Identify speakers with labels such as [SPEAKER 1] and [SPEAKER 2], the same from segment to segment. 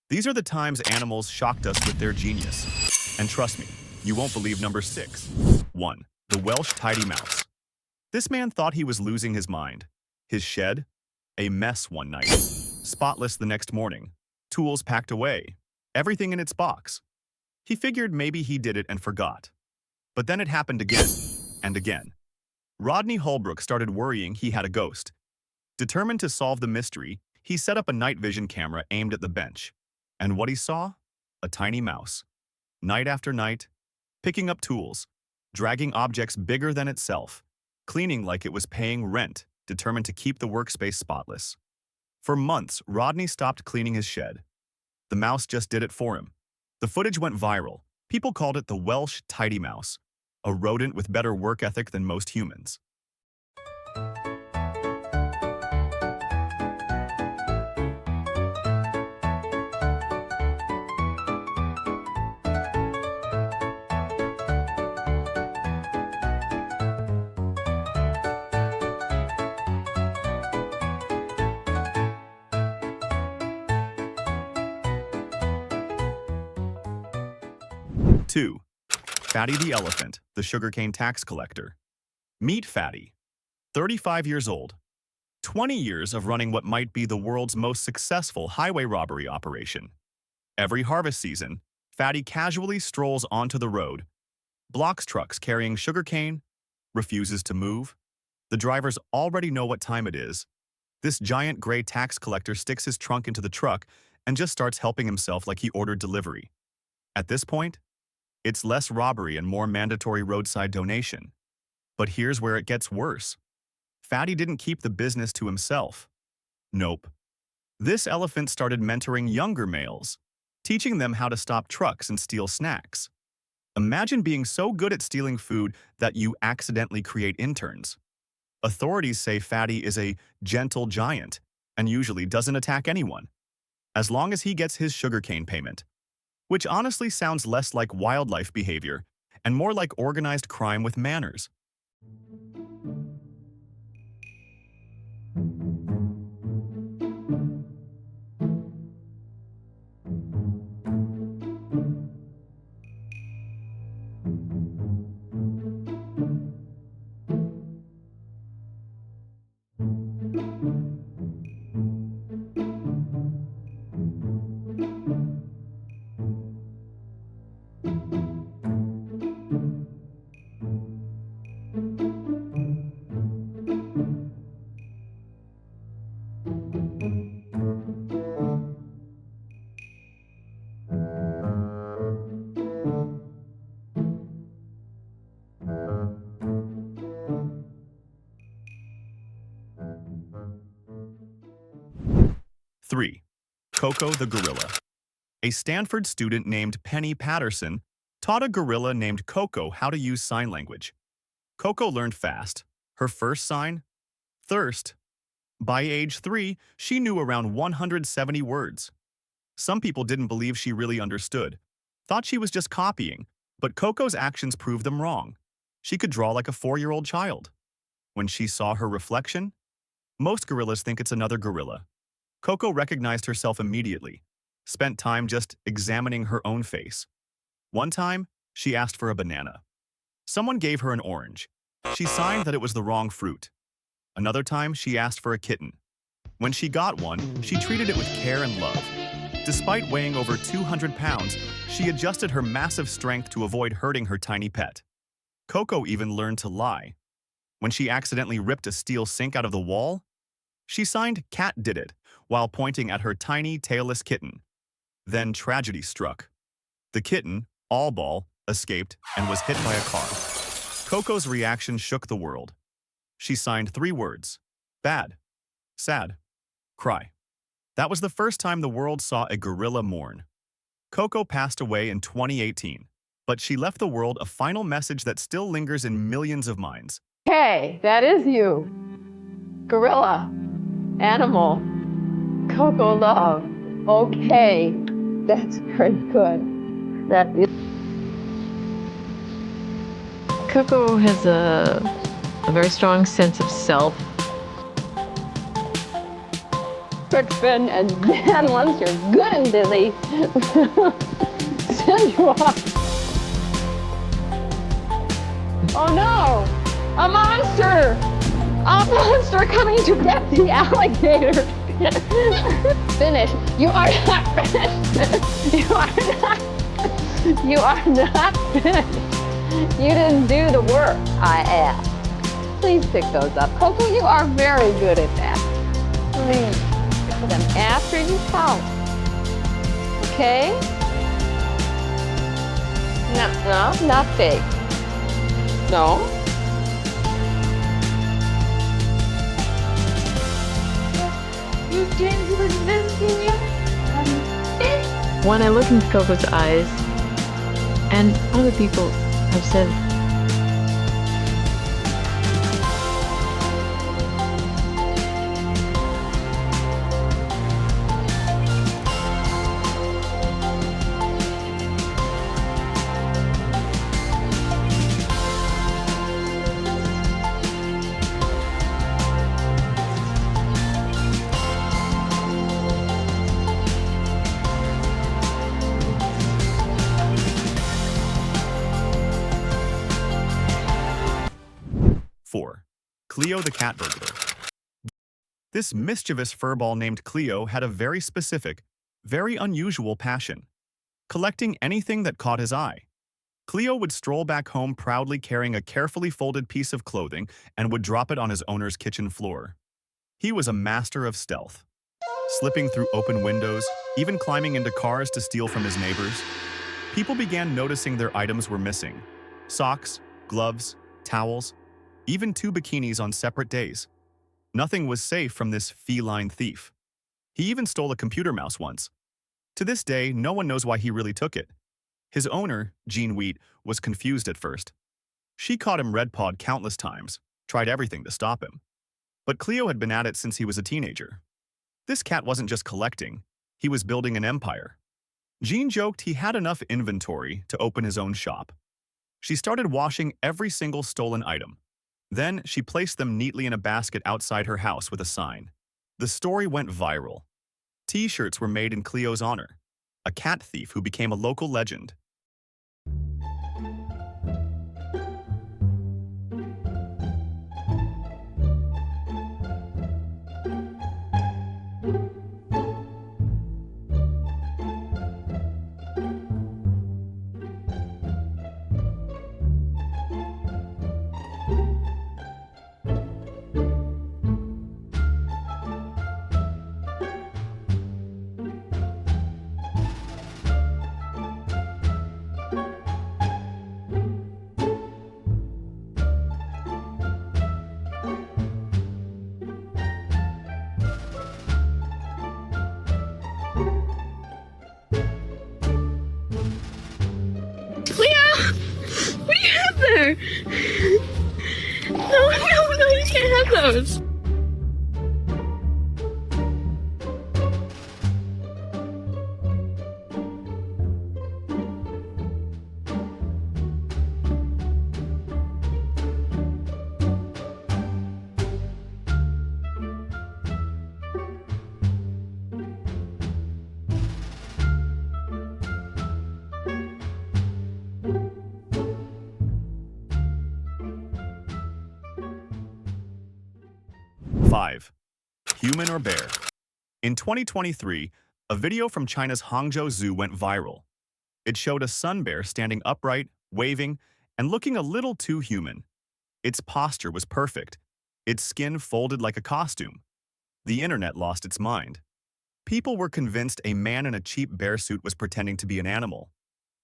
[SPEAKER 1] These are the times animals shocked us with their genius. And trust me, you won't believe number 6. 1. The Welsh tidy mouse. This man thought he was losing his mind. His shed? A mess one night. Spotless the next morning. Tools packed away. Everything in its box. He figured maybe he did it and forgot. But then it happened again and again. Rodney Holbrook started worrying he had a ghost. Determined to solve the mystery, he set up a night vision camera aimed at the bench. And what he saw? A tiny mouse. Night after night, picking up tools, dragging objects bigger than itself, cleaning like it was paying rent, determined to keep the workspace spotless. For months, Rodney stopped cleaning his shed. The mouse just did it for him. The footage went viral. People called it the Welsh tidy mouse, a rodent with better work ethic than most humans. 2. Fatty the elephant, the sugarcane tax collector. Meet Fatty, 35 years old, 20 years of running what might be the world's most successful highway robbery operation. Every harvest season, Fatty casually strolls onto the road, blocks trucks carrying sugarcane, refuses to move. The drivers already know what time it is. This giant gray tax collector sticks his trunk into the truck and just starts helping himself like he ordered delivery. At this point, it's less robbery and more mandatory roadside donation. But here's where it gets worse. Fatty didn't keep the business to himself. Nope. This elephant started mentoring younger males, teaching them how to stop trucks and steal snacks. Imagine being so good at stealing food that you accidentally create interns. Authorities say Fatty is a gentle giant and usually doesn't attack anyone, as long as he gets his sugarcane payment, which honestly sounds less like wildlife behavior and more like organized crime with manners. 3. Koko the gorilla. A Stanford student named Penny Patterson taught a gorilla named Koko how to use sign language. Koko learned fast. Her first sign? Thirst. By age 3, she knew around 170 words. Some people didn't believe she really understood, thought she was just copying, but Koko's actions proved them wrong. She could draw like a 4-year-old child. When she saw her reflection, most gorillas think it's another gorilla. Koko recognized herself immediately, spent time just examining her own face. One time, she asked for a banana. Someone gave her an orange. She signed that it was the wrong fruit. Another time, she asked for a kitten. When she got one, she treated it with care and love. Despite weighing over 200 pounds, she adjusted her massive strength to avoid hurting her tiny pet. Koko even learned to lie. When she accidentally ripped a steel sink out of the wall, she signed "Cat did it" while pointing at her tiny, tailless kitten. Then tragedy struck. The kitten, All Ball, escaped and was hit by a car. Koko's reaction shook the world. She signed 3 words: bad, sad, cry. That was the first time the world saw a gorilla mourn. Koko passed away in 2018, but she left the world a final message that still lingers in millions of minds.
[SPEAKER 2] Hey, that is you. Gorilla. Animal. Koko love. Okay. That's very good. That is.
[SPEAKER 3] Koko has a very strong sense of self.
[SPEAKER 2] quick spin, and then once you're good and dizzy, send you off. Oh no! A monster! A monster coming to get the alligator! Finish. You are not finished. You are not. You are not finished. You didn't do the work I asked. Please pick those up. Koko, you are very good at that. Please pick them after you count. Okay? No, not fake. No? You didn't do this, did you?
[SPEAKER 3] When I look into Coco's eyes, and other people have said,
[SPEAKER 1] Four, Cleo the cat burglar. This mischievous furball named Cleo had a very specific, very unusual passion: collecting anything that caught his eye. Cleo would stroll back home proudly carrying a carefully folded piece of clothing and would drop it on his owner's kitchen floor. He was a master of stealth, slipping through open windows, even climbing into cars to steal from his neighbors. People began noticing their items were missing: socks, gloves, towels, even 2 bikinis on separate days. Nothing was safe from this feline thief. He even stole a computer mouse once. To this day, no one knows why he really took it. His owner, Jean Wheat, was confused at first. She caught him red-pawed countless times, tried everything to stop him. But Cleo had been at it since he was a teenager. This cat wasn't just collecting, he was building an empire. Jean joked he had enough inventory to open his own shop. She started washing every single stolen item. Then she placed them neatly in a basket outside her house with a sign. The story went viral. T-shirts were made in Cleo's honor, a cat thief who became a local legend.
[SPEAKER 4] What do you have there? No, you can't have those.
[SPEAKER 1] Five, human or bear. In 2023, a video from China's Hangzhou Zoo went viral. It showed a sun bear standing upright, waving, and looking a little too human. Its posture was perfect, its skin folded like a costume. The internet lost its mind. People were convinced a man in a cheap bear suit was pretending to be an animal.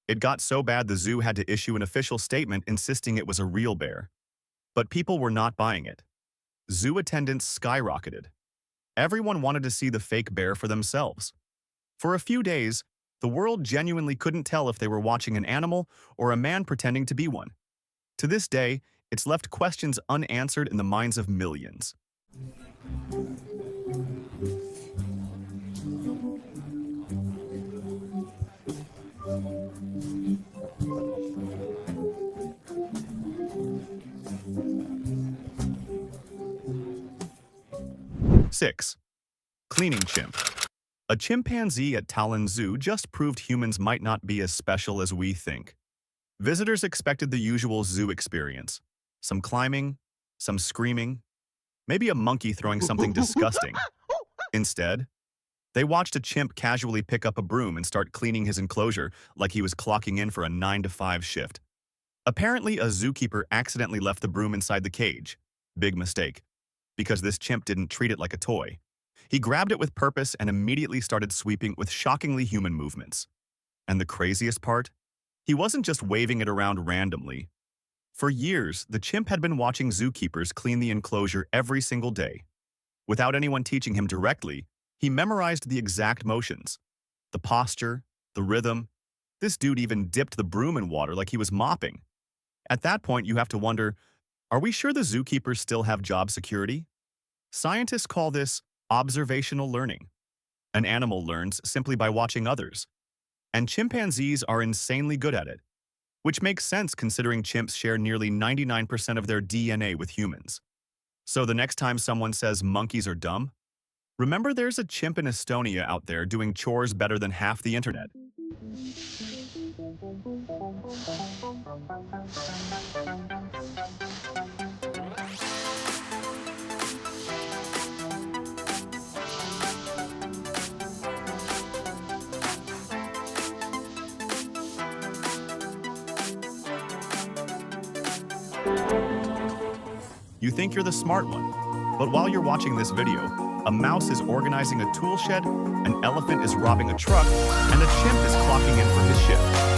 [SPEAKER 1] It got so bad the zoo had to issue an official statement insisting it was a real bear. But people were not buying it. Zoo attendance skyrocketed. Everyone wanted to see the fake bear for themselves. For a few days, the world genuinely couldn't tell if they were watching an animal or a man pretending to be one. To this day, it's left questions unanswered in the minds of millions. Six, Cleaning chimp. A chimpanzee at Talon Zoo just proved humans might not be as special as we think. Visitors expected the usual zoo experience. Some climbing, some screaming, maybe a monkey throwing something disgusting. Instead, they watched a chimp casually pick up a broom and start cleaning his enclosure like he was clocking in for a 9-to-5 shift. Apparently, a zookeeper accidentally left the broom inside the cage. Big mistake, because this chimp didn't treat it like a toy. He grabbed it with purpose and immediately started sweeping with shockingly human movements. And the craziest part? He wasn't just waving it around randomly. For years, the chimp had been watching zookeepers clean the enclosure every single day. Without anyone teaching him directly, he memorized the exact motions. The posture, the rhythm. This dude even dipped the broom in water like he was mopping. At that point, you have to wonder, are we sure the zookeepers still have job security? Scientists call this observational learning. An animal learns simply by watching others. And chimpanzees are insanely good at it, which makes sense considering chimps share nearly 99% of their DNA with humans. So the next time someone says monkeys are dumb, remember there's a chimp in Estonia out there doing chores better than half the internet. You think you're the smart one, but while you're watching this video, a mouse is organizing a tool shed, an elephant is robbing a truck, and a chimp is clocking in for his shift.